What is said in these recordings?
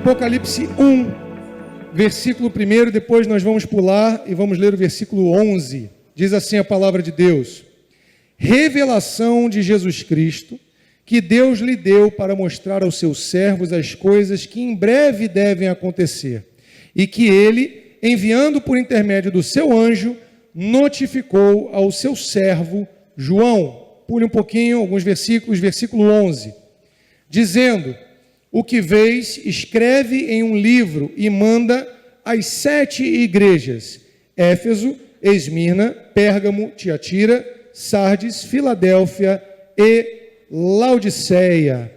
Apocalipse 1, versículo 1, depois nós vamos pular e vamos ler o versículo 11. Diz assim a palavra de Deus: revelação de Jesus Cristo, que Deus lhe deu para mostrar aos seus servos as coisas que em breve devem acontecer, e que ele, enviando por intermédio do seu anjo, notificou ao seu servo João. Pule um pouquinho, alguns versículos, versículo 11, dizendo: o que vês, escreve em um livro e manda às 7 igrejas: Éfeso, Esmirna, Pérgamo, Tiatira, Sardes, Filadélfia e Laodiceia.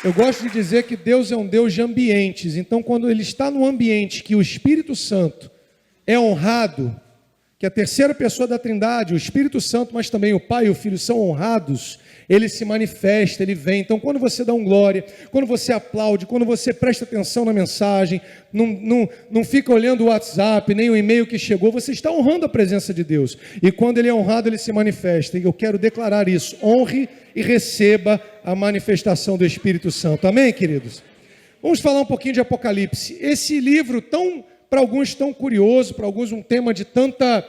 Eu gosto de dizer que Deus é um Deus de ambientes. Então, quando Ele está no ambiente que o Espírito Santo é honrado, que a terceira pessoa da Trindade, o Espírito Santo, mas também o Pai e o Filho são honrados, Ele se manifesta, Ele vem. Então, quando você dá um glória, quando você aplaude, quando você presta atenção na mensagem, não fica olhando o WhatsApp, nem o e-mail que chegou, você está honrando a presença de Deus. E quando Ele é honrado, Ele se manifesta. E eu quero declarar isso: honre e receba a manifestação do Espírito Santo. Amém, queridos? Vamos falar um pouquinho de Apocalipse. Esse livro para alguns tão curioso, para alguns um tema de tanta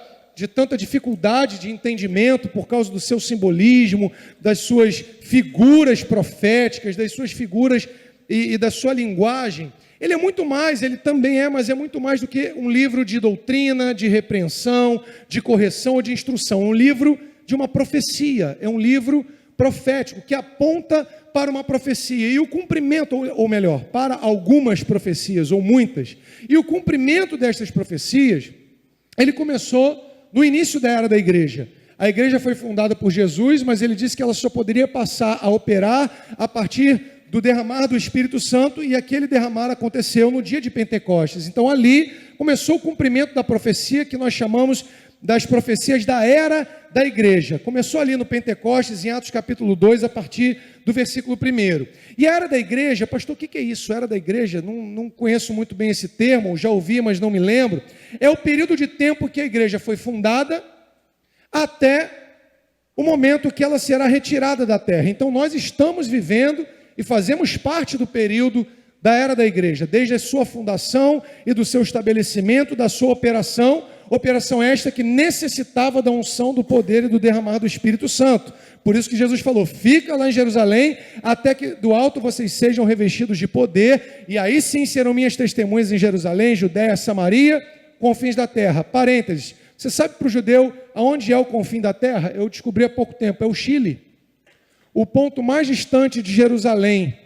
dificuldade de entendimento por causa do seu simbolismo, das suas figuras proféticas, das suas figuras e da sua linguagem. Ele é muito mais, ele também é, mas é muito mais do que um livro de doutrina, de repreensão, de correção ou de instrução. É um livro de uma profecia, é um livro profético que aponta para uma profecia e o cumprimento, ou melhor, para algumas profecias ou muitas. E o cumprimento destas profecias, ele começou no início da era da igreja. A igreja foi fundada por Jesus, mas ele disse que ela só poderia passar a operar a partir do derramar do Espírito Santo, e aquele derramar aconteceu no dia de Pentecostes. Então ali começou o cumprimento da profecia que nós chamamos das profecias da era da igreja. Começou ali no Pentecostes, em Atos capítulo 2, a partir do versículo 1. E a era da igreja, pastor, o que é isso? A era da igreja, não conheço muito bem esse termo, já ouvi, mas não me lembro. É o período de tempo que a igreja foi fundada até o momento que ela será retirada da terra. Então nós estamos vivendo e fazemos parte do período da era da igreja, desde a sua fundação e do seu estabelecimento, da sua operação esta que necessitava da unção, do poder e do derramar do Espírito Santo. Por isso que Jesus falou: fica lá em Jerusalém, até que do alto vocês sejam revestidos de poder, e aí sim serão minhas testemunhas em Jerusalém, Judéia, Samaria, confins da terra. Parênteses, você sabe para o judeu aonde é o confim da terra? Eu descobri há pouco tempo, é o Chile. O ponto mais distante de Jerusalém,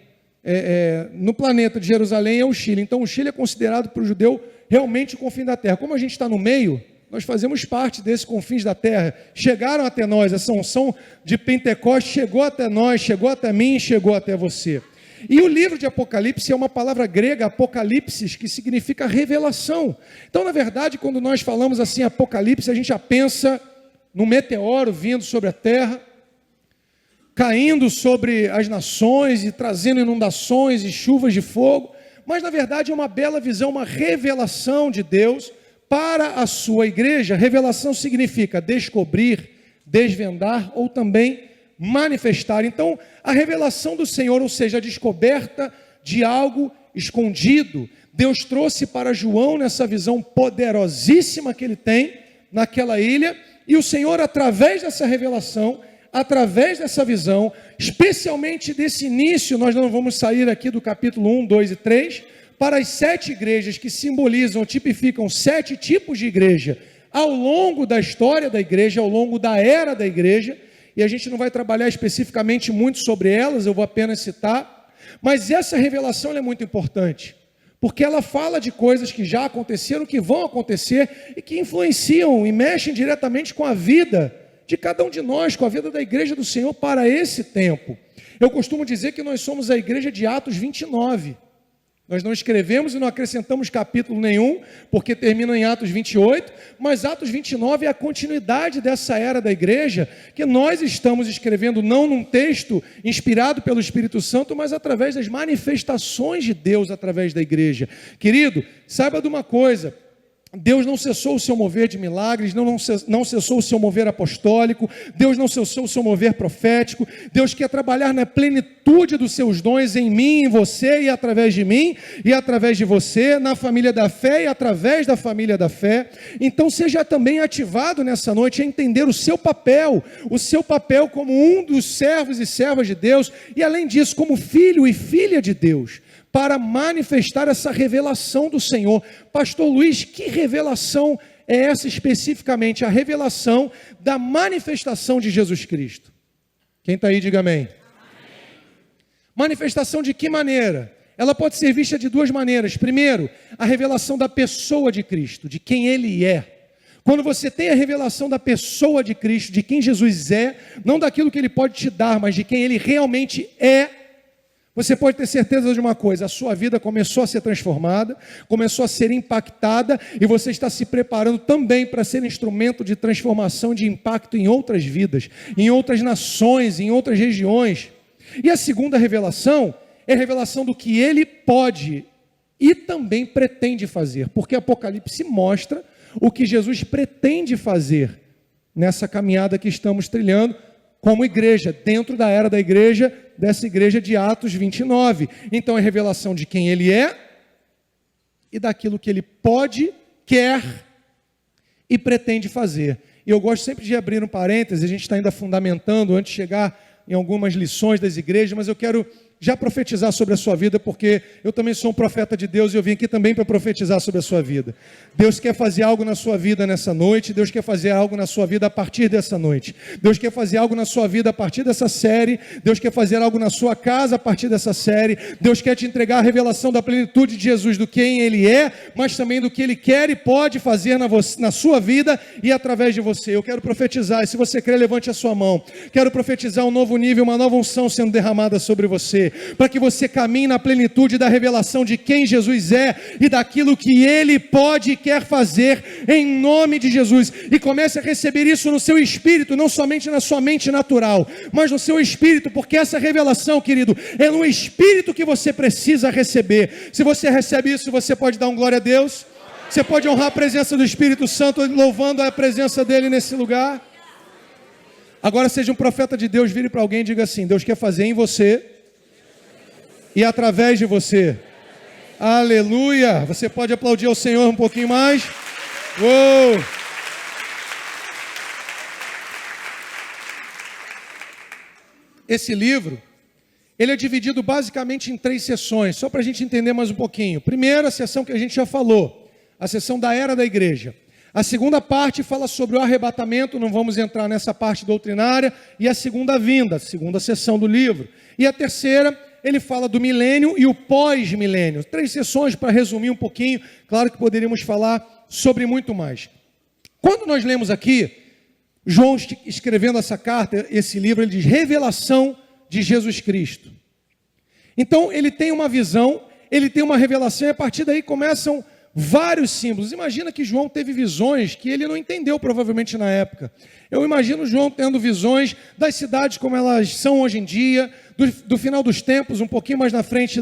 no planeta de Jerusalém, é o Chile. Então o Chile é considerado para o judeu realmente o confim da terra. Como a gente está no meio, nós fazemos parte desses confins da terra. Chegaram até nós, essa unção de Pentecostes chegou até nós, chegou até mim, chegou até você. E o livro de Apocalipse é uma palavra grega, apocalipsis, que significa revelação. Então, na verdade, quando nós falamos assim Apocalipse, a gente já pensa no meteoro vindo sobre a terra, caindo sobre as nações e trazendo inundações e chuvas de fogo. Mas, na verdade, é uma bela visão, uma revelação de Deus para a sua igreja. Revelação significa descobrir, desvendar ou também manifestar. Então, a revelação do Senhor, ou seja, a descoberta de algo escondido, Deus trouxe para João nessa visão poderosíssima que ele tem naquela ilha, e o Senhor, através dessa revelação, através dessa visão, especialmente desse início, nós não vamos sair aqui do capítulo 1, 2 e 3, para as 7 igrejas que simbolizam, tipificam 7 tipos de igreja, ao longo da história da igreja, ao longo da era da igreja, e a gente não vai trabalhar especificamente muito sobre elas, eu vou apenas citar, mas essa revelação é muito importante, porque ela fala de coisas que já aconteceram, que vão acontecer, e que influenciam e mexem diretamente com a vida de cada um de nós, com a vida da igreja do Senhor para esse tempo. Eu costumo dizer que nós somos a igreja de Atos 29. Nós não escrevemos e não acrescentamos capítulo nenhum, porque termina em Atos 28, mas Atos 29 é a continuidade dessa era da igreja, que nós estamos escrevendo não num texto inspirado pelo Espírito Santo, mas através das manifestações de Deus através da igreja. Querido, saiba de uma coisa: Deus não cessou o seu mover de milagres, não cessou o seu mover apostólico, Deus não cessou o seu mover profético. Deus quer trabalhar na plenitude dos seus dons em mim, em você e através de mim e através de você, na família da fé e através da família da fé. Então seja também ativado nessa noite a entender o seu papel como um dos servos e servas de Deus e além disso como filho e filha de Deus, para manifestar essa revelação do Senhor. Pastor Luiz, que revelação é essa especificamente? A revelação da manifestação de Jesus Cristo. Quem está aí, diga amém. Manifestação de que maneira? Ela pode ser vista de duas maneiras. Primeiro, a revelação da pessoa de Cristo, de quem Ele é. Quando você tem a revelação da pessoa de Cristo, de quem Jesus é, não daquilo que Ele pode te dar, mas de quem Ele realmente é, você pode ter certeza de uma coisa: a sua vida começou a ser transformada, começou a ser impactada, e você está se preparando também para ser instrumento de transformação, de impacto em outras vidas, em outras nações, em outras regiões. E a segunda revelação é a revelação do que Ele pode e também pretende fazer, porque Apocalipse mostra o que Jesus pretende fazer nessa caminhada que estamos trilhando como igreja, dentro da era da igreja, dessa igreja de Atos 29. Então é revelação de quem Ele é e daquilo que Ele pode, quer e pretende fazer. E eu gosto sempre de abrir um parêntese, a gente está ainda fundamentando antes de chegar em algumas lições das igrejas, mas eu quero já profetizar sobre a sua vida, porque eu também sou um profeta de Deus e eu vim aqui também para profetizar sobre a sua vida. Deus quer fazer algo na sua vida nessa noite, Deus quer fazer algo na sua vida a partir dessa noite, Deus quer fazer algo na sua vida a partir dessa série, Deus quer fazer algo na sua casa a partir dessa série, Deus quer te entregar a revelação da plenitude de Jesus, do quem Ele é, mas também do que Ele quer e pode fazer na sua vida e através de você. Eu quero profetizar, e se você crê, levante a sua mão. Quero profetizar um novo nível, uma nova unção sendo derramada sobre você, para que você caminhe na plenitude da revelação de quem Jesus é e daquilo que Ele pode e quer fazer em nome de Jesus, e comece a receber isso no seu espírito, não somente na sua mente natural, mas no seu espírito, porque essa revelação, querido, é no espírito que você precisa receber. Se você recebe isso, você pode dar um glória a Deus, você pode honrar a presença do Espírito Santo, louvando a presença dEle nesse lugar. Agora seja um profeta de Deus, vire para alguém e diga assim: Deus quer fazer em você e através de você. Aleluia! Você pode aplaudir ao Senhor um pouquinho mais? Uou! Esse livro, ele é dividido basicamente em 3 sessões, só para a gente entender mais um pouquinho. Primeiro, a sessão que a gente já falou, a sessão da era da igreja. A segunda parte fala sobre o arrebatamento, não vamos entrar nessa parte doutrinária, e a segunda vinda, a segunda sessão do livro. E a terceira, ele fala do milênio e o pós-milênio. 3 sessões para resumir um pouquinho, claro que poderíamos falar sobre muito mais. Quando nós lemos aqui, João escrevendo essa carta, esse livro, ele diz revelação de Jesus Cristo. Então ele tem uma visão, ele tem uma revelação, e a partir daí começam vários símbolos. Imagina que João teve visões que ele não entendeu provavelmente na época. Eu imagino João tendo visões das cidades como elas são hoje em dia, do final dos tempos, um pouquinho mais na frente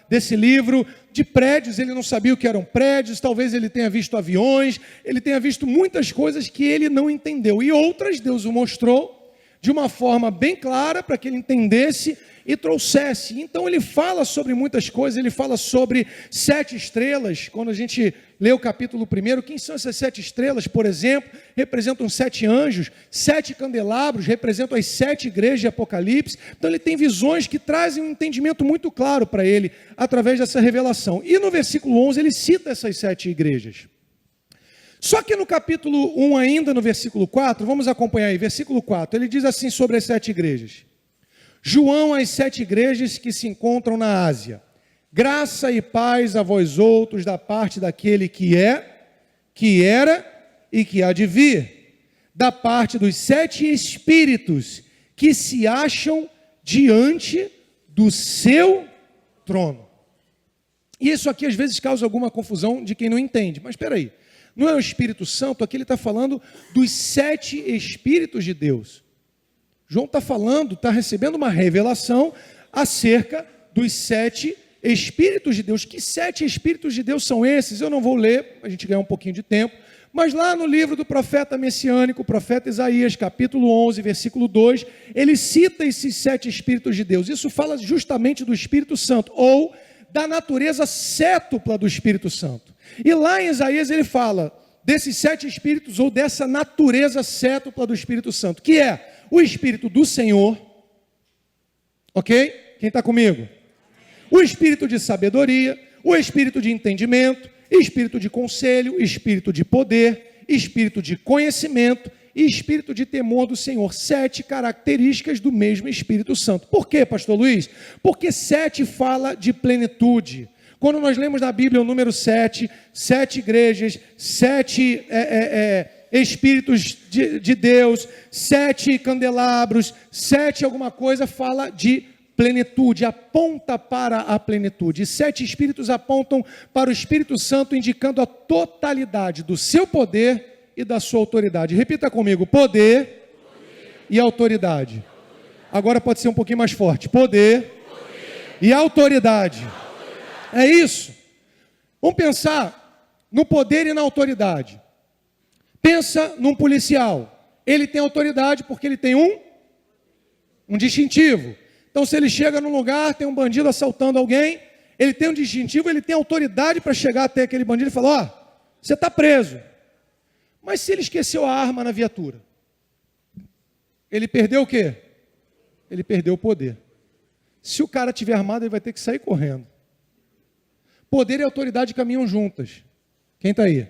desse livro, de prédios. Ele não sabia o que eram prédios, talvez ele tenha visto aviões, ele tenha visto muitas coisas que ele não entendeu, e outras Deus o mostrou de uma forma bem clara para que ele entendesse e trouxesse. Então ele fala sobre muitas coisas, ele fala sobre 7 estrelas. Quando a gente lê o capítulo 1, quem são essas 7 estrelas, por exemplo? Representam 7 anjos, 7 candelabros, representam as 7 igrejas de Apocalipse. Então ele tem visões que trazem um entendimento muito claro para ele, através dessa revelação. E no versículo 11 ele cita essas 7 igrejas. Só que no capítulo 1 ainda, no versículo 4, vamos acompanhar aí, versículo 4, ele diz assim sobre as 7 igrejas. João às 7 igrejas que se encontram na Ásia. Graça e paz a vós outros da parte daquele que é, que era e que há de vir, da parte dos 7 espíritos que se acham diante do seu trono. E isso aqui às vezes causa alguma confusão de quem não entende. Mas espera aí, não é o Espírito Santo? Aqui ele está falando dos 7 espíritos de Deus. João está falando, está recebendo uma revelação acerca dos 7 Espíritos de Deus. Que 7 Espíritos de Deus são esses? Eu não vou ler, a gente ganhar um pouquinho de tempo, mas lá no livro do profeta messiânico, o profeta Isaías, capítulo 11, versículo 2, ele cita esses 7 Espíritos de Deus. Isso fala justamente do Espírito Santo, ou da natureza cétupla do Espírito Santo. E lá em Isaías ele fala desses 7 Espíritos, ou dessa natureza cétupla do Espírito Santo, que é o Espírito do Senhor, ok? Quem está comigo? O Espírito de sabedoria, o Espírito de entendimento, Espírito de conselho, Espírito de poder, Espírito de conhecimento e Espírito de temor do Senhor. 7 características do mesmo Espírito Santo. Por quê, pastor Luiz? Porque 7 fala de plenitude. Quando nós lemos na Bíblia o número 7, 7 igrejas, 7 Espíritos de Deus, 7 candelabros, 7 alguma coisa, fala de plenitude, aponta para a plenitude. E 7 Espíritos apontam para o Espírito Santo, indicando a totalidade do seu poder e da sua autoridade. Repita comigo: poder e autoridade. Agora pode ser um pouquinho mais forte: poder e autoridade. É isso. Vamos pensar no poder e na autoridade. Pensa num policial. Ele tem autoridade porque ele tem um distintivo. Então, se ele chega num lugar, tem um bandido assaltando alguém, ele tem um distintivo, ele tem autoridade para chegar até aquele bandido e falar: ó, você está preso. Mas se ele esqueceu a arma na viatura, ele perdeu o quê? Ele perdeu o poder. Se o cara estiver armado, ele vai ter que sair correndo. Poder e autoridade caminham juntas. Quem está aí?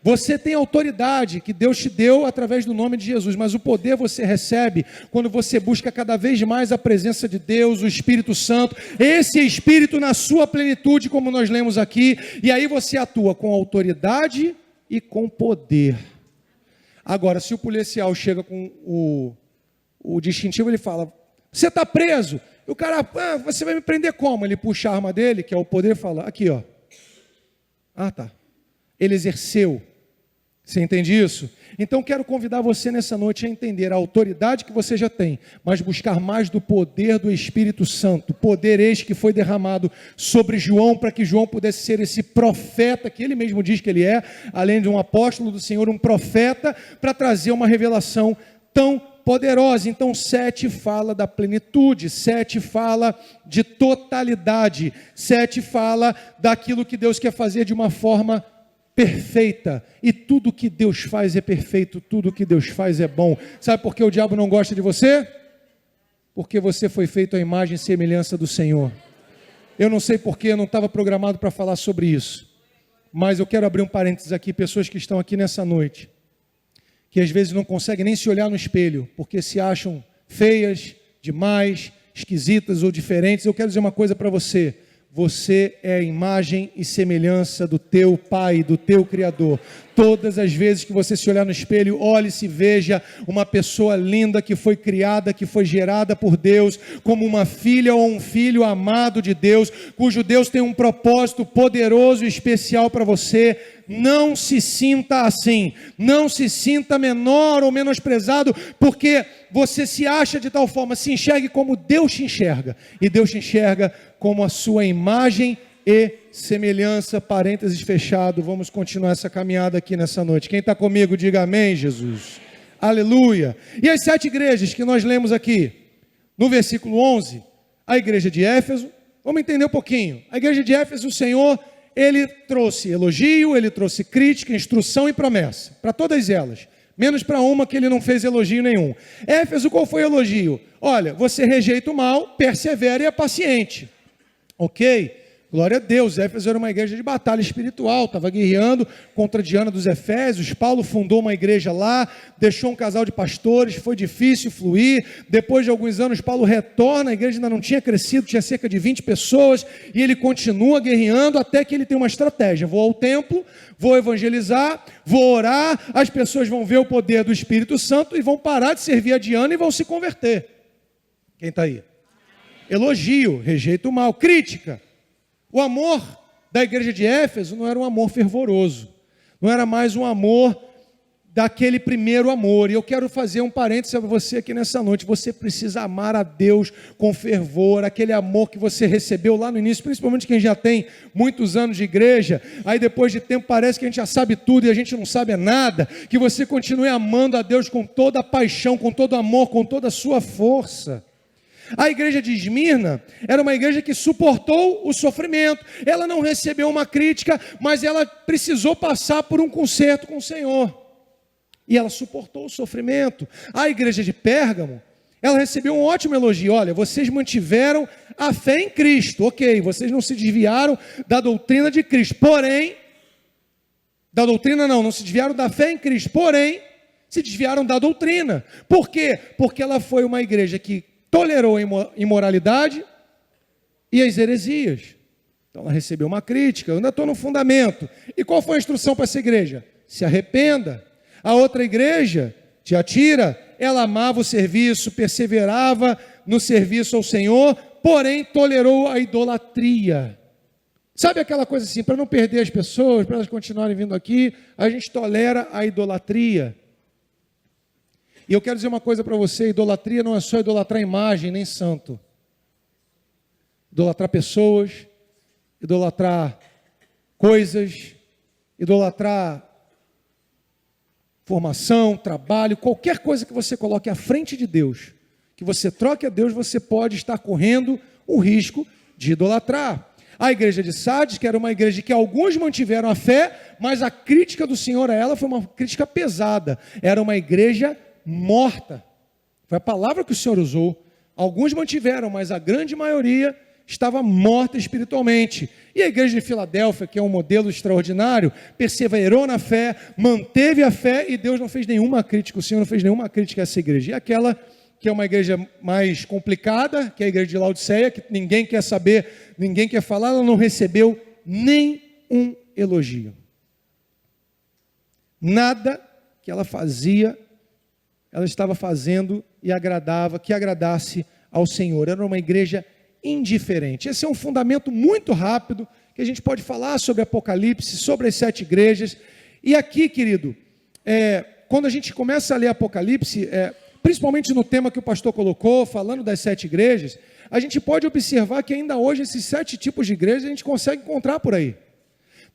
Você tem autoridade que Deus te deu através do nome de Jesus, mas o poder você recebe quando você busca cada vez mais a presença de Deus, o Espírito Santo, esse Espírito na sua plenitude, como nós lemos aqui, e aí você atua com autoridade e com poder. Agora, se o policial chega com o distintivo, ele fala: você está preso. E o cara: você vai me prender como? Ele puxa a arma dele, que é o poder, e fala: aqui, ó. Ah, tá. Ele exerceu. Você entende isso? Então quero convidar você nessa noite a entender a autoridade que você já tem, mas buscar mais do poder do Espírito Santo, poder este que foi derramado sobre João, para que João pudesse ser esse profeta, que ele mesmo diz que ele é, além de um apóstolo do Senhor, um profeta, para trazer uma revelação tão poderosa. Então 7 fala da plenitude, 7 fala de totalidade, 7 fala daquilo que Deus quer fazer de uma forma perfeita, e tudo que Deus faz é perfeito, tudo que Deus faz é bom. Sabe por que o diabo não gosta de você? Porque você foi feito à imagem e semelhança do Senhor. Eu não sei porque, eu não estava programado para falar sobre isso, mas eu quero abrir um parênteses aqui. Pessoas que estão aqui nessa noite, que às vezes não conseguem nem se olhar no espelho, porque se acham feias, demais, esquisitas ou diferentes. Eu quero dizer uma coisa para você: você é a imagem e semelhança do teu Pai, do teu Criador. Todas as vezes que você se olhar no espelho, olhe e se veja uma pessoa linda que foi criada, que foi gerada por Deus, como uma filha ou um filho amado de Deus, cujo Deus tem um propósito poderoso e especial para você. Não se sinta assim, não se sinta menor ou menosprezado, porque você se acha de tal forma. Se enxergue como Deus te enxerga, e Deus te enxerga como a sua imagem e semelhança. Parênteses fechado. Vamos continuar essa caminhada aqui nessa noite. Quem está comigo, diga amém, Jesus. Aleluia. E as 7 igrejas que nós lemos aqui, no versículo 11, a igreja de Éfeso, vamos entender um pouquinho. A igreja de Éfeso, o Senhor, Ele trouxe elogio, Ele trouxe crítica, instrução e promessa, para todas elas, menos para uma que Ele não fez elogio nenhum. Éfeso, qual foi o elogio? Olha, você rejeita o mal, persevera e é paciente. Ok? Glória a Deus. Éfeso era uma igreja de batalha espiritual, estava guerreando contra Diana dos Efésios. Paulo fundou uma igreja lá, deixou um casal de pastores, foi difícil fluir. Depois de alguns anos, Paulo retorna, a igreja ainda não tinha crescido, tinha cerca de 20 pessoas, e ele continua guerreando até que ele tem uma estratégia: vou ao templo, vou evangelizar, vou orar, as pessoas vão ver o poder do Espírito Santo e vão parar de servir a Diana e vão se converter. Quem está aí? Elogio, rejeita o mal. Crítica. O amor da igreja de Éfeso não era um amor fervoroso, não era mais um amor daquele primeiro amor. E eu quero fazer um parênteses para você aqui nessa noite. Você precisa amar a Deus com fervor, aquele amor que você recebeu lá no início, principalmente quem já tem muitos anos de igreja. Aí depois de tempo parece que a gente já sabe tudo e a gente não sabe nada. Que você continue amando a Deus com toda a paixão, com todo amor, com toda a sua força. A igreja de Esmirna era uma igreja que suportou o sofrimento. Ela não recebeu uma crítica, mas ela precisou passar por um conserto com o Senhor. E ela suportou o sofrimento. A igreja de Pérgamo, ela recebeu um ótimo elogio. Olha, vocês mantiveram a fé em Cristo. Ok, vocês não se desviaram da doutrina de Cristo. Porém, não se desviaram da fé em Cristo. Porém, se desviaram da doutrina. Por quê? Porque ela foi uma igreja que tolerou a imoralidade e as heresias. Então ela recebeu uma crítica. Eu ainda estou no fundamento. E qual foi a instrução para essa igreja? Se arrependa. A outra igreja, Tiatira, ela amava o serviço, perseverava no serviço ao Senhor, porém tolerou a idolatria. Sabe aquela coisa assim, para não perder as pessoas, para elas continuarem vindo aqui, a gente tolera a idolatria. E eu quero dizer uma coisa para você, idolatria não é só idolatrar imagem, nem santo. Idolatrar pessoas, idolatrar coisas, idolatrar formação, trabalho, qualquer coisa que você coloque à frente de Deus, que você troque a Deus, você pode estar correndo o risco de idolatrar. A igreja de Sardes, que era uma igreja que alguns mantiveram a fé, mas a crítica do Senhor a ela foi uma crítica pesada. Era uma igreja morta. Foi a palavra que o Senhor usou. Alguns mantiveram, mas a grande maioria estava morta espiritualmente. E a igreja de Filadélfia, que é um modelo extraordinário, perseverou na fé, manteve a fé e Deus não fez nenhuma crítica, o Senhor não fez nenhuma crítica a essa igreja. E aquela que é uma igreja mais complicada, que é a igreja de Laodiceia, que ninguém quer saber, ninguém quer falar, ela não recebeu nenhum elogio. Nada que ela fazia, ela estava fazendo e agradava, que agradasse ao Senhor. Era uma igreja indiferente. Esse é um fundamento muito rápido que a gente pode falar sobre Apocalipse, sobre as 7 igrejas. E aqui, querido, quando a gente começa a ler Apocalipse, principalmente no tema que o pastor colocou, falando das 7 igrejas, a gente pode observar que ainda hoje esses 7 tipos de igrejas a gente consegue encontrar por aí.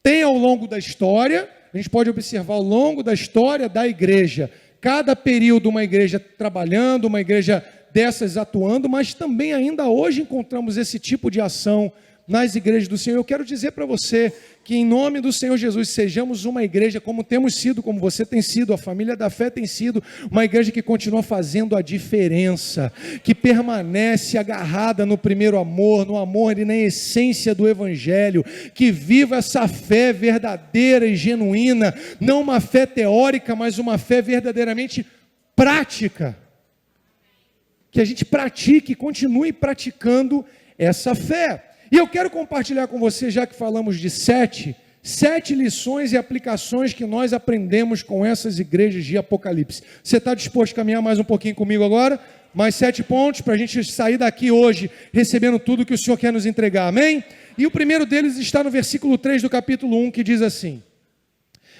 Tem ao longo da história, a gente pode observar ao longo da história da igreja, cada período uma igreja trabalhando, uma igreja dessas atuando, mas também ainda hoje encontramos esse tipo de ação nas igrejas do Senhor. Eu quero dizer para você que em nome do Senhor Jesus sejamos uma igreja como temos sido, como você tem sido, a família da fé tem sido, uma igreja que continua fazendo a diferença, que permanece agarrada no primeiro amor, no amor e na essência do Evangelho, que viva essa fé verdadeira e genuína, não uma fé teórica, mas uma fé verdadeiramente prática. Que a gente pratique, continue praticando essa fé. E eu quero compartilhar com você, já que falamos de 7 lições e aplicações que nós aprendemos com essas igrejas de Apocalipse. Você está disposto a caminhar mais um pouquinho comigo agora? Mais 7 pontos para a gente sair daqui hoje recebendo tudo que o Senhor quer nos entregar, amém? E o primeiro deles está no versículo 3 do capítulo 1, que diz assim: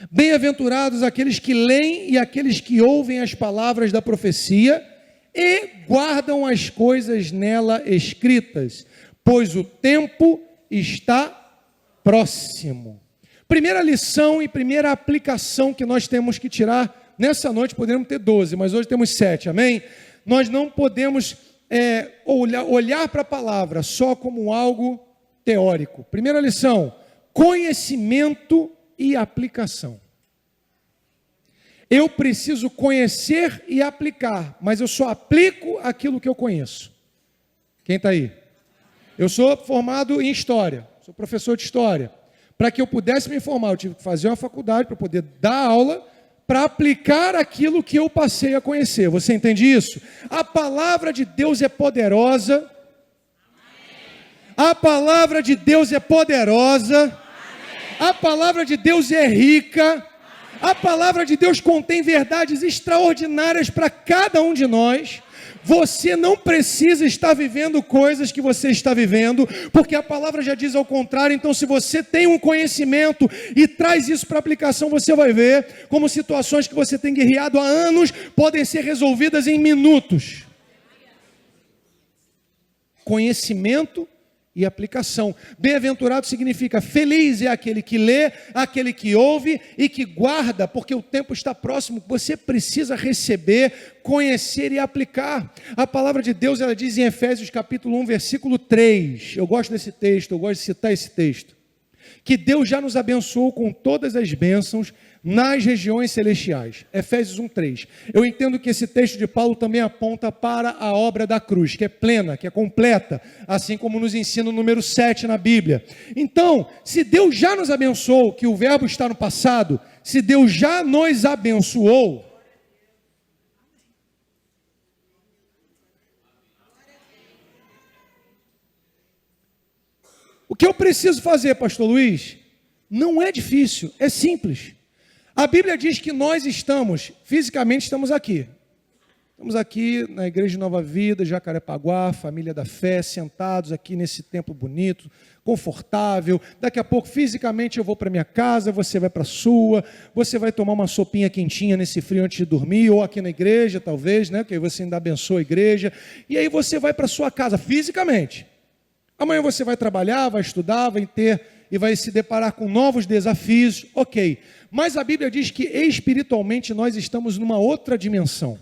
Bem-aventurados aqueles que leem e aqueles que ouvem as palavras da profecia e guardam as coisas nela escritas, pois o tempo está próximo. Primeira lição e primeira aplicação que nós temos que tirar nessa noite, poderíamos ter 12, mas hoje temos 7, amém? Nós não podemos olhar para a palavra só como algo teórico. Primeira lição, conhecimento e aplicação. Eu preciso conhecer e aplicar, mas eu só aplico aquilo que eu conheço. Quem está aí? Eu sou formado em História, sou professor de História. Para que eu pudesse me formar, eu tive que fazer uma faculdade para poder dar aula, para aplicar aquilo que eu passei a conhecer. Você entende isso? A palavra de Deus é poderosa. A palavra de Deus é poderosa. A palavra de Deus é rica. A palavra de Deus contém verdades extraordinárias para cada um de nós. Você não precisa estar vivendo coisas que você está vivendo, porque a palavra já diz ao contrário. Então, se você tem um conhecimento e traz isso para aplicação, você vai ver como situações que você tem guerreado há anos podem ser resolvidas em minutos. Conhecimento e aplicação. Bem-aventurado significa feliz é aquele que lê, aquele que ouve e que guarda, porque o tempo está próximo. Você precisa receber, conhecer e aplicar. A palavra de Deus, ela diz em Efésios capítulo 1, versículo 3. Eu gosto desse texto, eu gosto de citar esse texto. Que Deus já nos abençoou com todas as bênçãos nas regiões celestiais. Efésios 1:3. Eu entendo que esse texto de Paulo também aponta para a obra da cruz, que é plena, que é completa, assim como nos ensina o número 7 na Bíblia. Então, se Deus já nos abençoou, que o verbo está no passado, se Deus já nos abençoou, o que eu preciso fazer, pastor Luiz? Não é difícil, é simples. A Bíblia diz que nós fisicamente estamos aqui. Estamos aqui na Igreja de Nova Vida, Jacarepaguá, família da fé, sentados aqui nesse templo bonito, confortável. Daqui a pouco, fisicamente, eu vou para minha casa, você vai para a sua, você vai tomar uma sopinha quentinha nesse frio antes de dormir, ou aqui na igreja, talvez, né? Porque aí você ainda abençoa a igreja. E aí você vai para a sua casa, fisicamente. Amanhã você vai trabalhar, vai estudar, e vai se deparar com novos desafios, ok. Mas a Bíblia diz que espiritualmente nós estamos numa outra dimensão,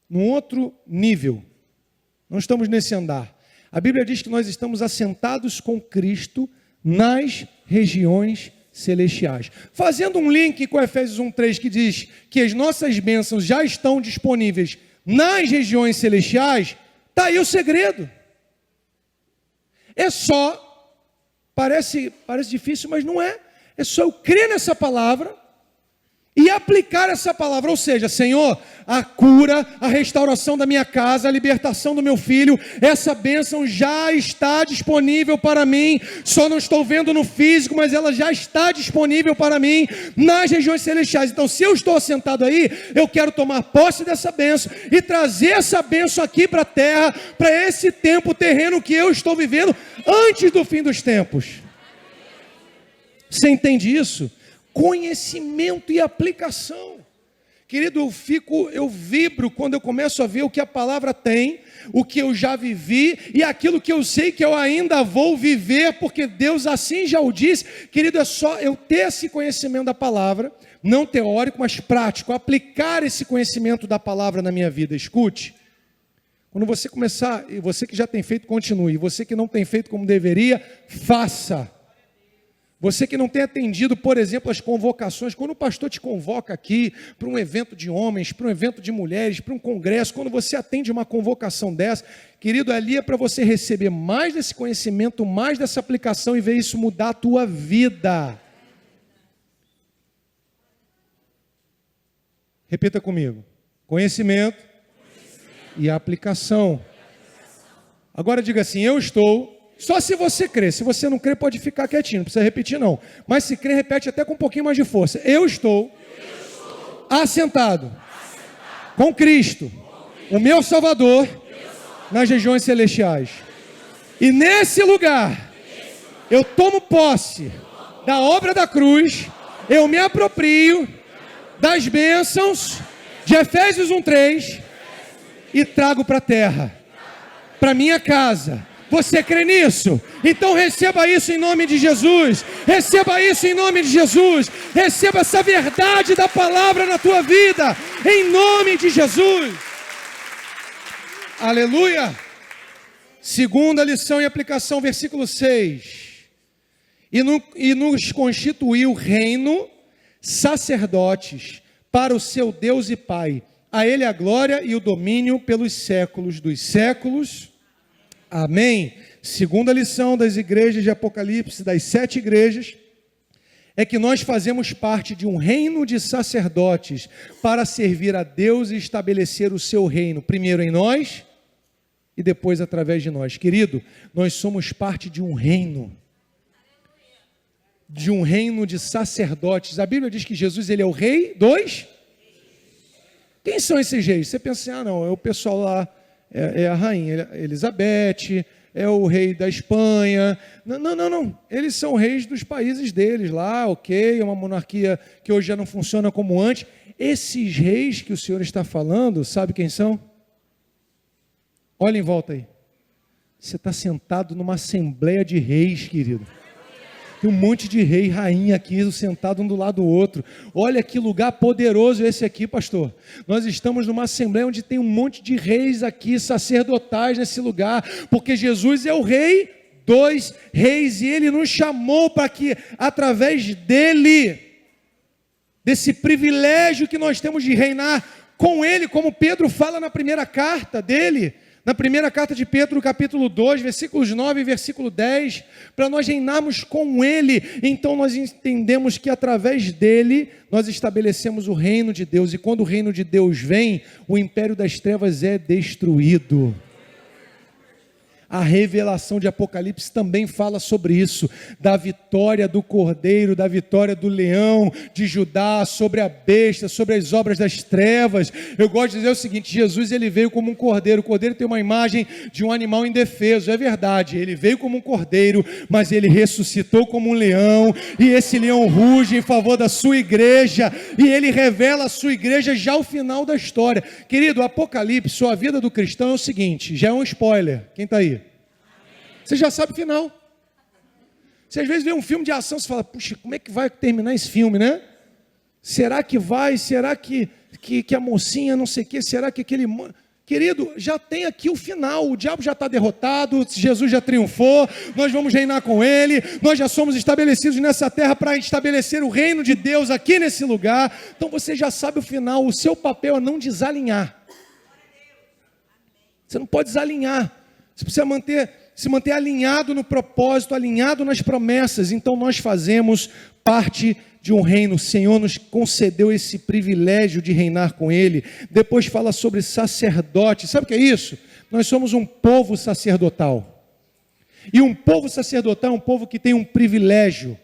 num outro nível. Não estamos nesse andar. A Bíblia diz que nós estamos assentados com Cristo nas regiões celestiais. Fazendo um link com Efésios 1:3, que diz que as nossas bênçãos já estão disponíveis nas regiões celestiais, está aí o segredo. É só, parece difícil, mas não é. É só eu crer nessa palavra e aplicar essa palavra. Ou seja, Senhor, a cura, a restauração da minha casa, a libertação do meu filho, essa bênção já está disponível para mim. Só não estou vendo no físico, mas ela já está disponível para mim nas regiões celestiais. Então, se eu estou assentado aí, eu quero tomar posse dessa bênção e trazer essa bênção aqui para a terra, para esse tempo terreno que eu estou vivendo antes do fim dos tempos. Você entende isso? Conhecimento e aplicação. Querido, eu vibro quando eu começo a ver o que a palavra tem, o que eu já vivi e aquilo que eu sei que eu ainda vou viver, porque Deus assim já o disse. Querido, é só eu ter esse conhecimento da palavra, não teórico, mas prático, aplicar esse conhecimento da palavra na minha vida. Escute, quando você começar, e você que já tem feito, continue, e você que não tem feito como deveria, faça. Você que não tem atendido, por exemplo, as convocações, quando o pastor te convoca aqui para um evento de homens, para um evento de mulheres, para um congresso, quando você atende uma convocação dessa, querido, ali é para você receber mais desse conhecimento, mais dessa aplicação e ver isso mudar a tua vida. Repita comigo: conhecimento e aplicação. Agora diga assim: eu estou. Só se você crer. Se você não crer, pode ficar quietinho, não precisa repetir não. Mas se crer, repete até com um pouquinho mais de força. Eu estou assentado com Cristo, o meu Salvador, nas regiões celestiais. E nesse lugar, eu tomo posse da obra da cruz, eu me aproprio das bênçãos de Efésios 1:3 e trago para a terra, para minha casa. Você crê nisso? Então receba isso em nome de Jesus. Receba isso em nome de Jesus. Receba essa verdade da palavra na tua vida, em nome de Jesus. Aleluia. Segunda lição e aplicação, versículo 6. E nos constituiu reino, sacerdotes, para o seu Deus e Pai. A Ele a glória e o domínio pelos séculos dos séculos. Amém. Segunda lição das igrejas de Apocalipse, das 7 igrejas, é que nós fazemos parte de um reino de sacerdotes para servir a Deus e estabelecer o seu reino, primeiro em nós e depois através de nós. Querido, nós somos parte de um reino de sacerdotes. A Bíblia diz que Jesus, ele é o rei dos Quem são esses reis? Você pensa assim, não, é o pessoal lá, é a rainha Elizabeth, é o rei da Espanha. Não. Eles são reis dos países deles lá, ok, é uma monarquia que hoje já não funciona como antes. Esses reis que o Senhor está falando, sabe quem são? Olha em volta aí. Você está sentado numa assembleia de reis, querido. Tem um monte de rei e rainha aqui, sentado um do lado do outro. Olha que lugar poderoso esse aqui, pastor. Nós estamos numa assembleia onde tem um monte de reis aqui, sacerdotais nesse lugar, porque Jesus é o rei dos reis, e Ele nos chamou para que, através dEle, desse privilégio que nós temos de reinar com Ele, como Pedro fala na primeira carta dele, na primeira carta de Pedro, capítulo 2, versículos 9 e versículo 10, para nós reinarmos com Ele. Então nós entendemos que através dEle, nós estabelecemos o reino de Deus, e quando o reino de Deus vem, o império das trevas é destruído. A revelação de Apocalipse também fala sobre isso, da vitória do cordeiro, da vitória do leão de Judá, sobre a besta, sobre as obras das trevas. Eu gosto de dizer o seguinte, Jesus ele veio como um cordeiro. O cordeiro tem uma imagem de um animal indefeso, é verdade, ele veio como um cordeiro, mas ele ressuscitou como um leão, e esse leão ruge em favor da sua igreja, e ele revela a sua igreja já ao final da história. Querido, o Apocalipse, a vida do cristão é o seguinte, já é um spoiler, quem está aí? Você já sabe o final. Você às vezes vê um filme de ação, você fala, puxa, como é que vai terminar esse filme, né? Será que vai? Será que a mocinha não sei o quê? Será que aquele... Querido, já tem aqui o final, o diabo já está derrotado, Jesus já triunfou, nós vamos reinar com Ele, nós já somos estabelecidos nessa terra para estabelecer o reino de Deus aqui nesse lugar. Então você já sabe o final, o seu papel é não desalinhar. Você não pode desalinhar, você precisa se manter alinhado no propósito, alinhado nas promessas. Então nós fazemos parte de um reino. O Senhor nos concedeu esse privilégio de reinar com Ele. Depois fala sobre sacerdote. Sabe o que é isso? Nós somos um povo sacerdotal. E um povo sacerdotal é um povo que tem um privilégio.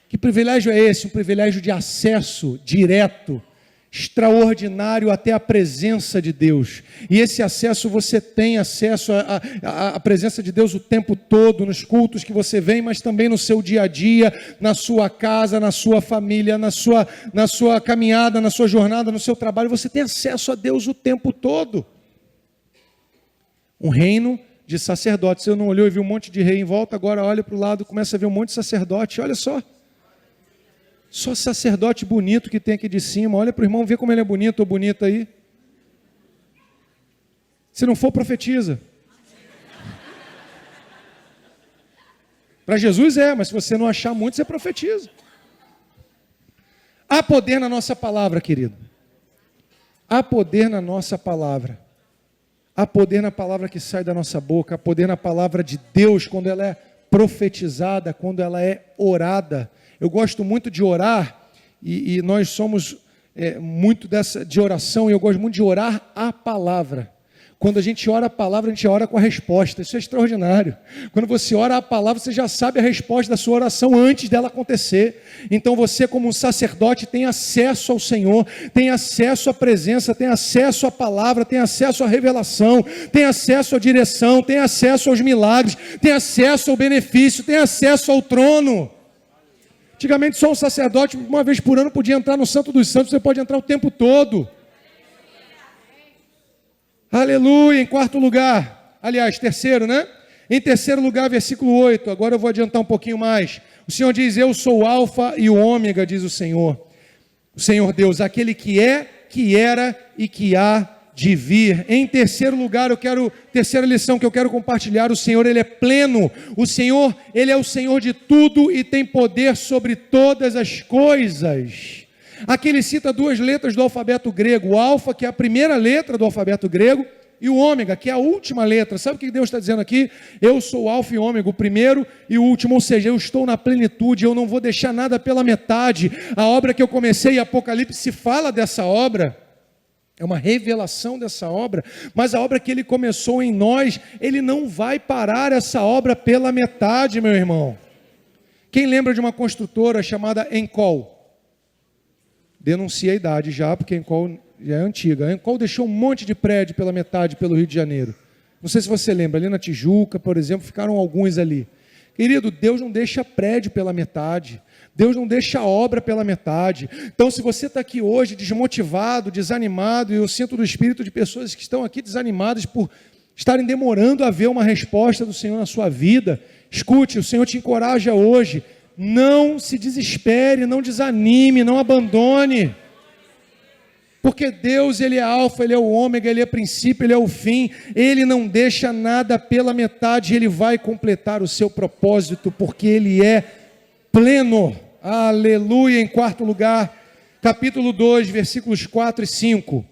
Que privilégio é esse? Um privilégio de acesso direto, extraordinário até a presença de Deus. E esse acesso, você tem acesso à presença de Deus o tempo todo, nos cultos que você vem, mas também no seu dia a dia, na sua casa, na sua família, na sua caminhada, na sua jornada, no seu trabalho. Você tem acesso a Deus o tempo todo. Um reino de sacerdotes. Você não olhou e viu um monte de rei em volta, agora olha para o lado, começa a ver um monte de sacerdote. Olha só sacerdote bonito que tem aqui de cima. Olha para o irmão, vê como ele é bonito ou bonita aí. Se não for, profetiza. Para Jesus mas se você não achar muito, você profetiza. Há poder na nossa palavra, querido. Há poder na nossa palavra. Há poder na palavra que sai da nossa boca. Há poder na palavra de Deus quando ela é profetizada, quando ela é orada. Eu gosto muito de orar, e nós somos muito de oração, e eu gosto muito de orar a palavra. Quando a gente ora a palavra, a gente ora com a resposta. Isso é extraordinário. Quando você ora a palavra, você já sabe a resposta da sua oração antes dela acontecer. Então você, como um sacerdote, tem acesso ao Senhor, tem acesso à presença, tem acesso à palavra, tem acesso à revelação, tem acesso à direção, tem acesso aos milagres, tem acesso ao benefício, tem acesso ao trono. Antigamente só um sacerdote, uma vez por ano, podia entrar no Santo dos Santos. Você pode entrar o tempo todo. Aleluia. Em quarto lugar, aliás, terceiro, né? Em terceiro lugar, versículo 8. Agora eu vou adiantar um pouquinho mais. O Senhor diz, eu sou o alfa e o ômega, diz o Senhor. O Senhor Deus, aquele que é, que era e que há de vir. Em terceiro lugar, terceira lição que eu quero compartilhar, o Senhor, Ele é pleno. O Senhor, Ele é o Senhor de tudo e tem poder sobre todas as coisas. Aqui ele cita duas letras do alfabeto grego, o alfa, que é a primeira letra do alfabeto grego, e o ômega, que é a última letra. Sabe o que Deus está dizendo aqui? Eu sou o alfa e o ômega, o primeiro e o último, ou seja, eu estou na plenitude, eu não vou deixar nada pela metade. A obra que eu comecei, Apocalipse, fala dessa obra. É uma revelação dessa obra, mas a obra que Ele começou em nós, Ele não vai parar essa obra pela metade, meu irmão. Quem lembra de uma construtora chamada Encol? Denuncia a idade já, porque Encol já é antiga. A Ancol deixou um monte de prédio pela metade pelo Rio de Janeiro. Não sei se você lembra, ali na Tijuca, por exemplo, ficaram alguns ali. Querido, Deus não deixa prédio pela metade. Deus não deixa obra pela metade. Então, se você está aqui hoje desmotivado, desanimado, e eu sinto do espírito de pessoas que estão aqui desanimadas por estarem demorando a ver uma resposta do Senhor na sua vida, escute, o Senhor te encoraja hoje. Não se desespere, não desanime, não abandone. Porque Deus, Ele é alfa, Ele é o ômega, Ele é princípio, Ele é o fim. Ele não deixa nada pela metade, Ele vai completar o seu propósito, porque Ele é pleno. Aleluia. Em quarto lugar, capítulo 2, versículos 4 e 5.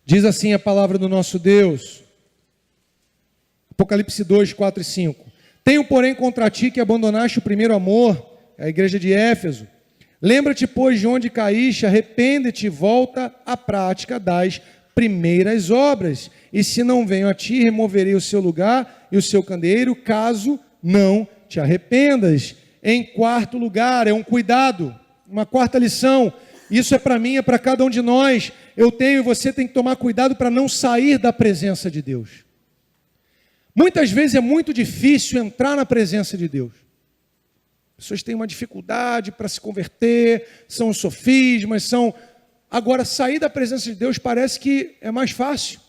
Diz assim a palavra do nosso Deus. Apocalipse 2, 4 e 5. Tenho, porém, contra ti que abandonaste o primeiro amor, a igreja de Éfeso. Lembra-te, pois, de onde caíste, arrepende-te e volta à prática das primeiras obras. E se não venho a ti, removerei o seu lugar e o seu candeeiro, caso não te arrependas. Em quarto lugar, é um cuidado, uma quarta lição. Isso é para mim, é para cada um de nós. Eu tenho e você tem que tomar cuidado para não sair da presença de Deus. Muitas vezes é muito difícil entrar na presença de Deus. Pessoas têm uma dificuldade para se converter, são sofismas, são... Agora, sair da presença de Deus parece que é mais fácil.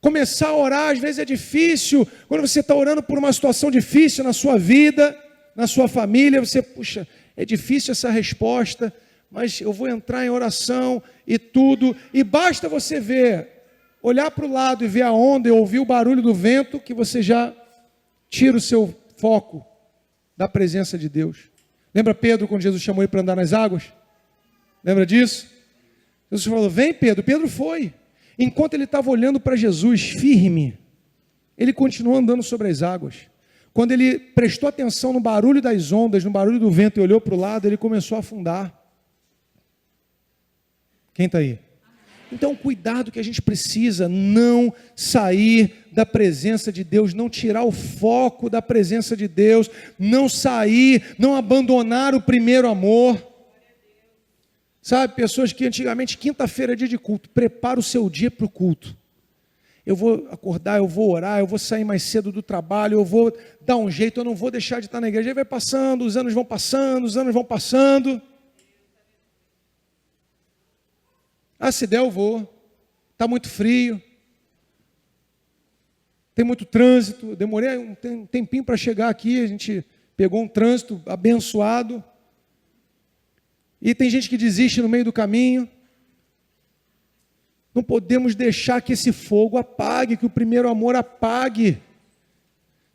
Começar a orar, às vezes é difícil. Quando você está orando por uma situação difícil na sua vida, na sua família, você, puxa, é difícil essa resposta, mas eu vou entrar em oração e tudo. E basta você ver, olhar para o lado e ver a onda e ouvir o barulho do vento, que você já tira o seu foco da presença de Deus. Lembra Pedro quando Jesus chamou ele para andar nas águas? Lembra disso? Jesus falou, vem Pedro. Pedro foi. Enquanto ele estava olhando para Jesus firme, ele continuou andando sobre as águas. Quando ele prestou atenção no barulho das ondas, no barulho do vento e olhou para o lado, ele começou a afundar. Quem está aí? Então, cuidado que a gente precisa, não sair da presença de Deus, não tirar o foco da presença de Deus, não sair, não abandonar o primeiro amor. Sabe, pessoas que antigamente, quinta-feira é dia de culto, prepara o seu dia para o culto. Eu vou acordar, eu vou orar, eu vou sair mais cedo do trabalho, eu vou dar um jeito, eu não vou deixar de estar na igreja. Aí vai passando, os anos vão passando, os anos vão passando. Ah, se der eu vou. Está muito frio. Tem muito trânsito. Eu demorei um tempinho para chegar aqui. A gente pegou um trânsito abençoado. E tem gente que desiste no meio do caminho. Não podemos deixar que esse fogo apague, que o primeiro amor apague.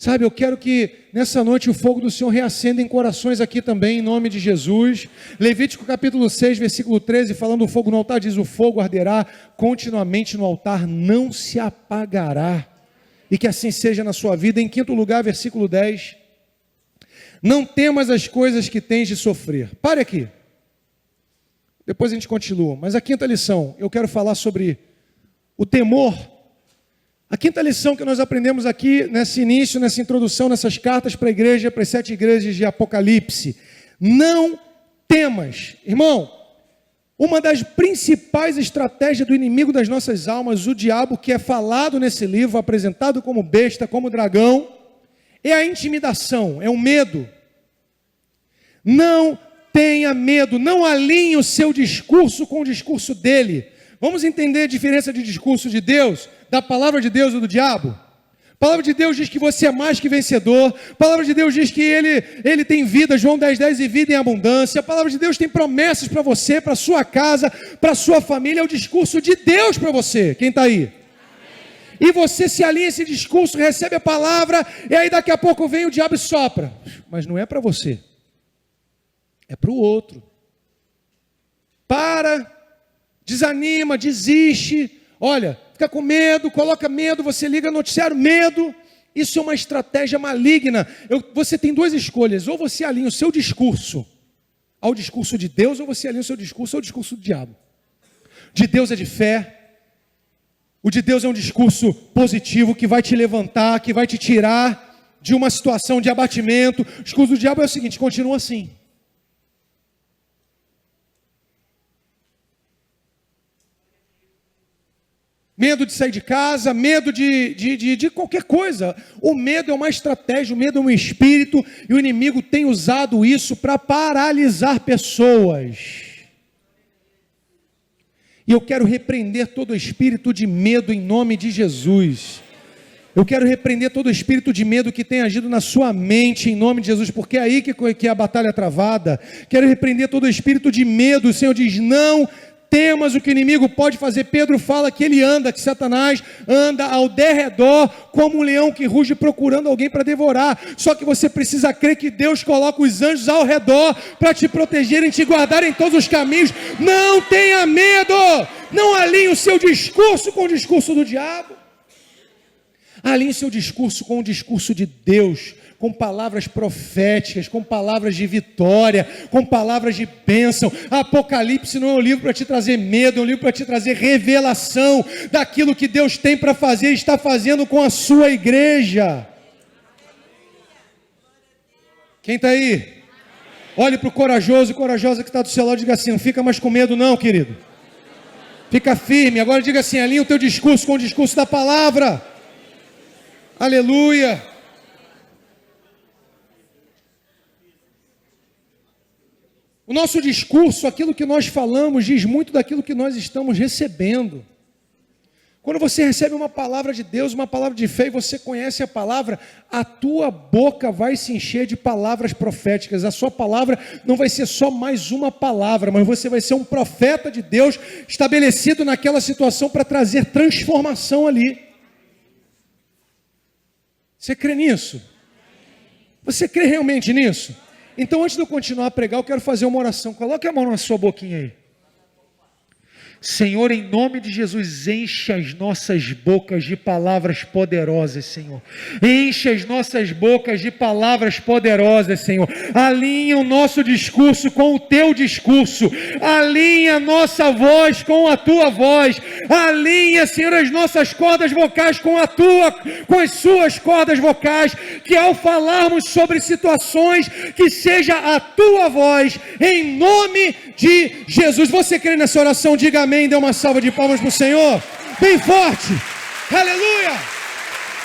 Sabe, eu quero que nessa noite o fogo do Senhor reacenda em corações aqui também, em nome de Jesus. Levítico capítulo 6, versículo 13, falando do fogo no altar, diz, o fogo arderá continuamente no altar, não se apagará. E que assim seja na sua vida. Em quinto lugar, versículo 10, não temas as coisas que tens de sofrer. Pare aqui. Depois a gente continua. Mas a quinta lição, eu quero falar sobre o temor. A quinta lição que nós aprendemos aqui, nesse início, nessa introdução, nessas cartas para a igreja, para as 7 igrejas de Apocalipse. Não temas. Irmão, uma das principais estratégias do inimigo das nossas almas, o diabo, que é falado nesse livro, apresentado como besta, como dragão, é a intimidação, é o medo. Não tenha medo, não alinhe o seu discurso com o discurso dele. Vamos entender a diferença de discurso de Deus, da palavra de Deus e do diabo? A palavra de Deus diz que você é mais que vencedor. A palavra de Deus diz que ele tem vida, João 10:10, e vida em abundância. A palavra de Deus tem promessas para você, para a sua casa, para a sua família. É o discurso de Deus para você. Quem está aí? Amém. E você se alinha a esse discurso, recebe a palavra, e aí daqui a pouco vem o diabo e sopra. Mas não é para você. É para o outro. Para... desanima, desiste, olha, fica com medo, coloca medo, você liga no noticiário, medo. Isso é uma estratégia maligna. Você tem duas escolhas, ou você alinha o seu discurso ao discurso de Deus, ou você alinha o seu discurso ao discurso do diabo. De Deus é de fé, o de Deus é um discurso positivo, que vai te levantar, que vai te tirar de uma situação de abatimento. O discurso do diabo é o seguinte, continua assim. Medo de sair de casa, medo de qualquer coisa. O medo é uma estratégia, o medo é um espírito, e o inimigo tem usado isso para paralisar pessoas. E eu quero repreender todo espírito de medo em nome de Jesus. Eu quero repreender todo espírito de medo que tem agido na sua mente em nome de Jesus, porque é aí que é a batalha é travada. Quero repreender todo espírito de medo. O Senhor diz: não temas o que o inimigo pode fazer. Pedro fala que ele anda, que Satanás anda ao derredor como um leão que ruge procurando alguém para devorar. Só que você precisa crer que Deus coloca os anjos ao redor para te protegerem, te guardarem em todos os caminhos. Não tenha medo. Não alinhe o seu discurso com o discurso do diabo. Alinhe seu discurso com o discurso de Deus, com palavras proféticas, com palavras de vitória, com palavras de bênção. Apocalipse não é um livro para te trazer medo, é um livro para te trazer revelação daquilo que Deus tem para fazer e está fazendo com a sua igreja. Quem está aí? Olhe para o corajoso e corajosa que está do seu lado e diga assim: não fica mais com medo não, querido. Fica firme. Agora diga assim: alinha o teu discurso com o discurso da palavra. Aleluia. O nosso discurso, aquilo que nós falamos, diz muito daquilo que nós estamos recebendo. Quando você recebe uma palavra de Deus, uma palavra de fé, e você conhece a palavra, a tua boca vai se encher de palavras proféticas. A sua palavra não vai ser só mais uma palavra, mas você vai ser um profeta de Deus, estabelecido naquela situação para trazer transformação ali. Você crê nisso? Você crê realmente nisso? Então, antes de eu continuar a pregar, eu quero fazer uma oração. Coloque a mão na sua boquinha aí. Senhor, em nome de Jesus, enche as nossas bocas de palavras poderosas, Senhor. Enche as nossas bocas de palavras poderosas, Senhor. Alinha o nosso discurso com o teu discurso. Alinha a nossa voz com a tua voz. Alinha, Senhor, as nossas cordas vocais com as suas cordas vocais. Que ao falarmos sobre situações, que seja a tua voz, em nome de Jesus. Você crê nessa oração? Diga amém. Dê uma salva de palmas para o Senhor, bem forte. Aleluia.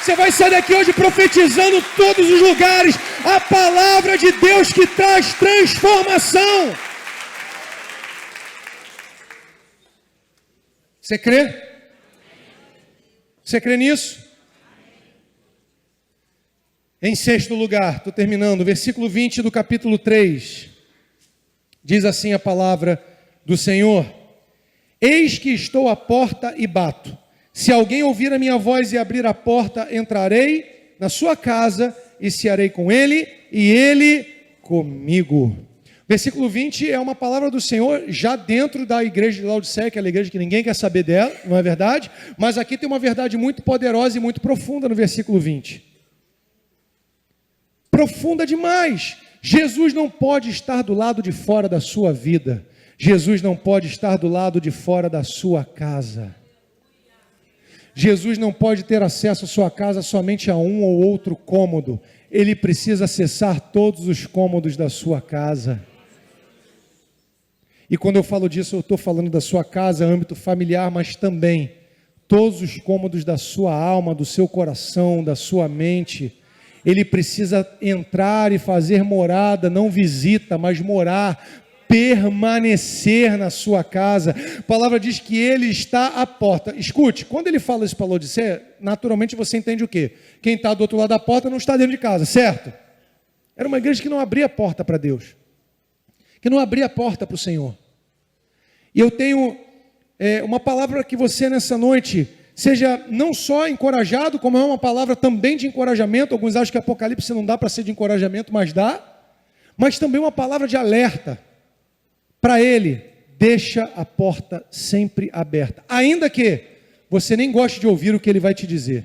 Você vai sair daqui hoje profetizando todos os lugares a palavra de Deus que traz transformação. Você crê? Você crê nisso? Em sexto lugar, estou terminando, versículo 20 do capítulo 3, diz assim a palavra do Senhor: eis que estou à porta e bato. Se alguém ouvir a minha voz e abrir a porta, entrarei na sua casa e cearei com ele e ele comigo. Versículo 20 é uma palavra do Senhor já dentro da igreja de Laodiceia, que é a igreja que ninguém quer saber dela, não é verdade? Mas aqui tem uma verdade muito poderosa e muito profunda no versículo 20. Profunda demais. Jesus não pode estar do lado de fora da sua vida. Jesus não pode estar do lado de fora da sua casa. Jesus não pode ter acesso à sua casa somente a um ou outro cômodo. Ele precisa acessar todos os cômodos da sua casa. E quando eu falo disso, eu estou falando da sua casa, âmbito familiar, mas também todos os cômodos da sua alma, do seu coração, da sua mente. Ele precisa entrar e fazer morada, não visita, mas morar, permanecer na sua casa. A palavra diz que ele está à porta. Escute, quando ele fala isso para Laodiceia, naturalmente você entende o quê? Quem está do outro lado da porta não está dentro de casa, certo? Era uma igreja que não abria a porta para Deus, que não abria a porta para o Senhor. E eu tenho uma palavra que você nessa noite seja não só encorajado, como é uma palavra também de encorajamento. Alguns acham que Apocalipse não dá para ser de encorajamento, mas dá. Mas também uma palavra de alerta para ele: deixa a porta sempre aberta, ainda que você nem goste de ouvir o que ele vai te dizer,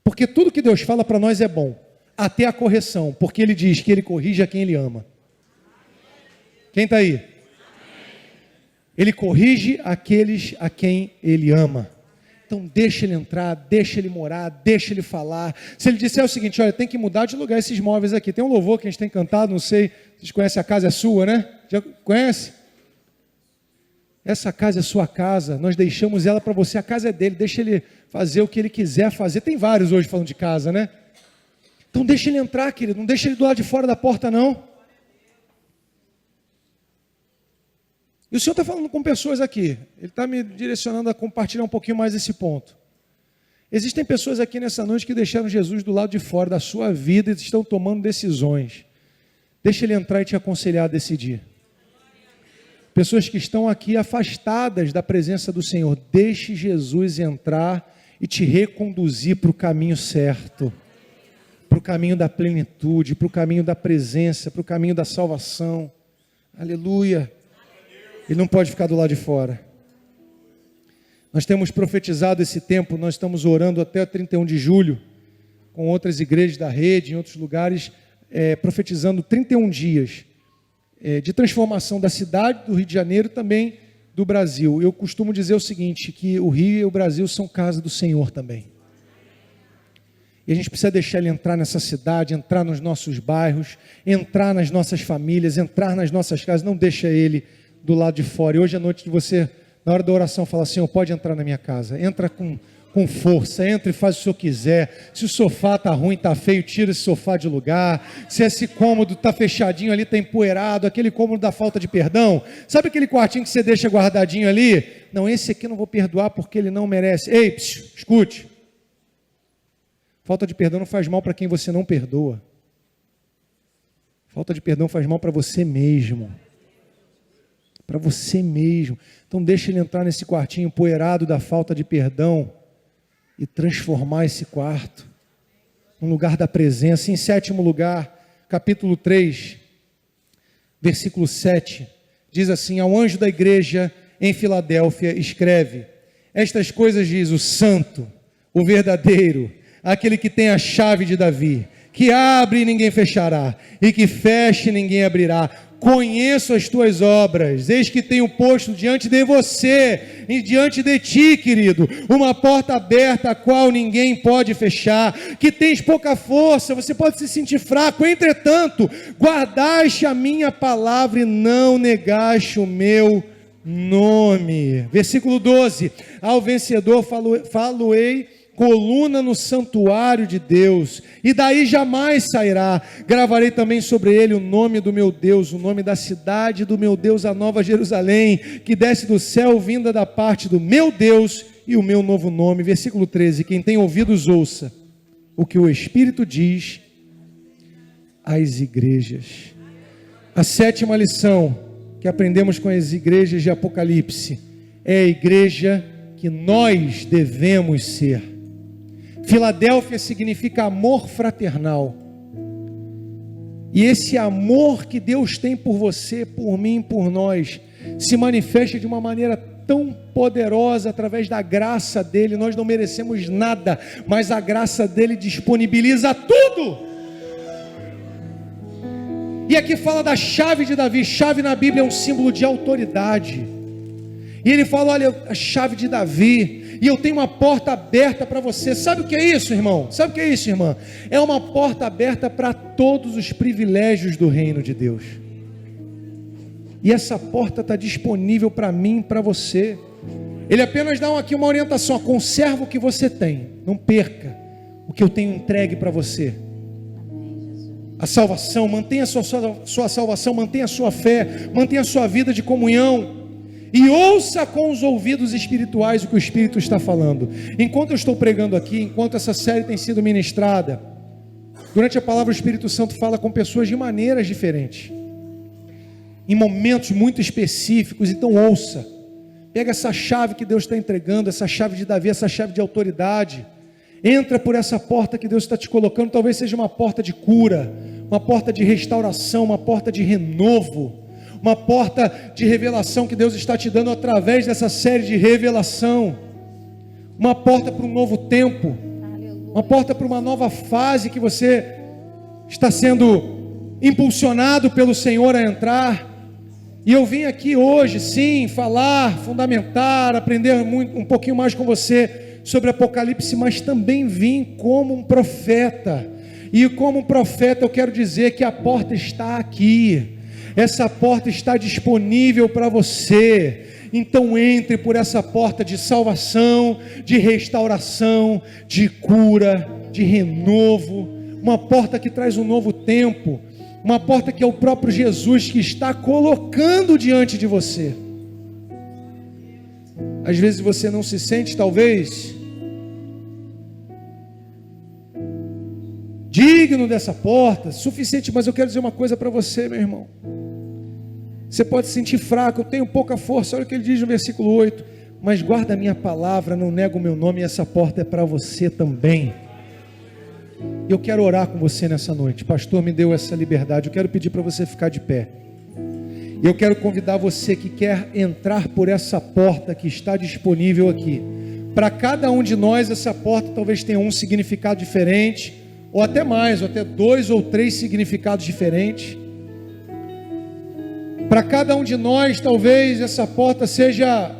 porque tudo que Deus fala para nós é bom, até a correção, porque ele diz que ele corrige a quem ele ama. Quem está aí? Ele corrige aqueles a quem ele ama. Então deixa ele entrar, deixa ele morar, deixa ele falar. Se ele disser o seguinte: olha, tem que mudar de lugar esses móveis aqui. Tem um louvor que a gente tem cantado, não sei, vocês conhecem, A Casa é Sua, né? Já conhece? Essa casa é sua casa, nós deixamos ela para você, a casa é dele, deixa ele fazer o que ele quiser fazer. Tem vários hoje falando de casa, né? Então deixa ele entrar, querido, não deixa ele do lado de fora da porta, não. E o Senhor está falando com pessoas aqui, Ele está me direcionando a compartilhar um pouquinho mais esse ponto. Existem pessoas aqui nessa noite que deixaram Jesus do lado de fora da sua vida e estão tomando decisões. Deixa Ele entrar e te aconselhar a decidir. Pessoas que estão aqui afastadas da presença do Senhor, deixe Jesus entrar e te reconduzir para o caminho certo, para o caminho da plenitude, para o caminho da presença, para o caminho da salvação. Aleluia! Ele não pode ficar do lado de fora. Nós temos profetizado esse tempo, nós estamos orando até 31 de julho, com outras igrejas da rede, em outros lugares, profetizando 31 dias de transformação da cidade do Rio de Janeiro, também do Brasil. Eu costumo dizer o seguinte, que o Rio e o Brasil são casa do Senhor também. E a gente precisa deixar Ele entrar nessa cidade, entrar nos nossos bairros, entrar nas nossas famílias, entrar nas nossas casas, não deixa Ele do lado de fora. E hoje à noite você, na hora da oração, fala: Senhor, pode entrar na minha casa, entra com força, entra e faz o que o Senhor quiser. Se o sofá está ruim, está feio, tira esse sofá de lugar. Se esse cômodo está fechadinho ali, está empoeirado, aquele cômodo da falta de perdão, sabe aquele quartinho que você deixa guardadinho ali? Não, esse aqui eu não vou perdoar porque ele não merece. Ei, escute, falta de perdão não faz mal para quem você não perdoa. Falta de perdão faz mal para você mesmo. Para você mesmo. Então deixa Ele entrar nesse quartinho empoeirado da falta de perdão e transformar esse quarto num lugar da presença. Em sétimo lugar, capítulo 3, versículo 7, diz assim: ao anjo da igreja em Filadélfia escreve: estas coisas diz o santo, o verdadeiro, aquele que tem a chave de Davi, que abre e ninguém fechará, e que fecha e ninguém abrirá. Conheço as tuas obras, eis que tenho posto diante de você e diante de ti, querido, uma porta aberta a qual ninguém pode fechar, que tens pouca força, você pode se sentir fraco, entretanto, guardaste a minha palavra e não negaste o meu nome. Versículo 12, ao vencedor falo-ei coluna no santuário de Deus, e daí jamais sairá. Gravarei também sobre ele o nome do meu Deus, o nome da cidade do meu Deus, a nova Jerusalém, que desce do céu, vinda da parte do meu Deus, e o meu novo nome. Versículo 13, quem tem ouvidos ouça o que o Espírito diz às igrejas. A sétima lição que aprendemos com as igrejas de Apocalipse é a igreja que nós devemos ser. Filadélfia significa amor fraternal. E esse amor que Deus tem por você, por mim, por nós, se manifesta de uma maneira tão poderosa através da graça dele. Nós não merecemos nada, mas a graça dele disponibiliza tudo. E aqui fala da chave de Davi. Chave na Bíblia é um símbolo de autoridade. E ele fala: olha, a chave de Davi, e eu tenho uma porta aberta para você. Sabe o que é isso, irmão? Sabe o que é isso, irmã? É uma porta aberta para todos os privilégios do reino de Deus. E essa porta está disponível para mim e para você. Ele apenas dá aqui uma orientação: conserva o que você tem, não perca o que eu tenho entregue para você. A salvação, mantenha a sua salvação, mantenha a sua fé, mantenha a sua vida de comunhão. E ouça com os ouvidos espirituais o que o Espírito está falando. Enquanto eu estou pregando aqui, enquanto essa série tem sido ministrada, durante a palavra o Espírito Santo fala com pessoas de maneiras diferentes, em momentos muito específicos. Então ouça, pega essa chave que Deus está entregando, essa chave de Davi, essa chave de autoridade, entra por essa porta que Deus está te colocando. Talvez seja uma porta de cura, uma porta de restauração, uma porta de renovo, uma porta de revelação que Deus está te dando através dessa série de revelação, uma porta para um novo tempo, uma porta para uma nova fase que você está sendo impulsionado pelo Senhor a entrar. E eu vim aqui hoje, sim, falar, fundamentar, aprender um pouquinho mais com você sobre Apocalipse, mas também vim como um profeta. E como um profeta eu quero dizer que a porta está aqui. Essa porta está disponível para você. Então entre por essa porta de salvação, de restauração, de cura, de renovo, uma porta que traz um novo tempo, uma porta que é o próprio Jesus que está colocando diante de você. Às vezes você não se sente, talvez, digno dessa porta, suficiente, mas eu quero dizer uma coisa para você, meu irmão. Você pode se sentir fraco, eu tenho pouca força, olha o que ele diz no versículo 8, mas guarda a minha palavra, não nega o meu nome, e essa porta é para você também. Eu quero orar com você nessa noite. Pastor me deu essa liberdade, eu quero pedir para você ficar de pé. Eu quero convidar você que quer entrar por essa porta que está disponível aqui. Para cada um de nós, essa porta talvez tenha um significado diferente, ou até mais, ou até 2 ou 3 significados diferentes. Para cada um de nós, talvez essa porta seja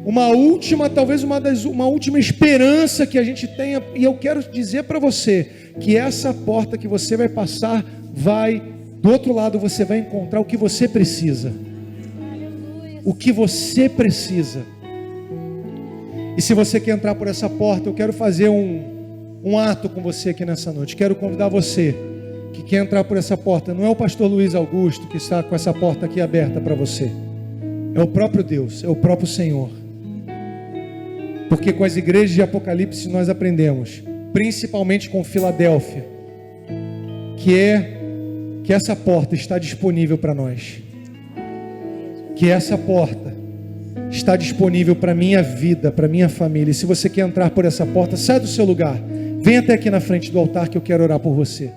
uma última, talvez uma última esperança que a gente tenha. E eu quero dizer para você que essa porta que você vai passar, do outro lado você vai encontrar o que você precisa. O que você precisa. E se você quer entrar por essa porta, eu quero fazer um ato com você aqui nessa noite. Quero convidar você que quer entrar por essa porta. Não é o pastor Luiz Augusto que está com essa porta aqui aberta para você. É o próprio Deus, é o próprio Senhor. Porque com as igrejas de Apocalipse nós aprendemos, principalmente com Filadélfia, que essa porta está disponível para nós. Que essa porta está disponível para a minha vida, para a minha família. E se você quer entrar por essa porta, sai do seu lugar. Vem até aqui na frente do altar que eu quero orar por você.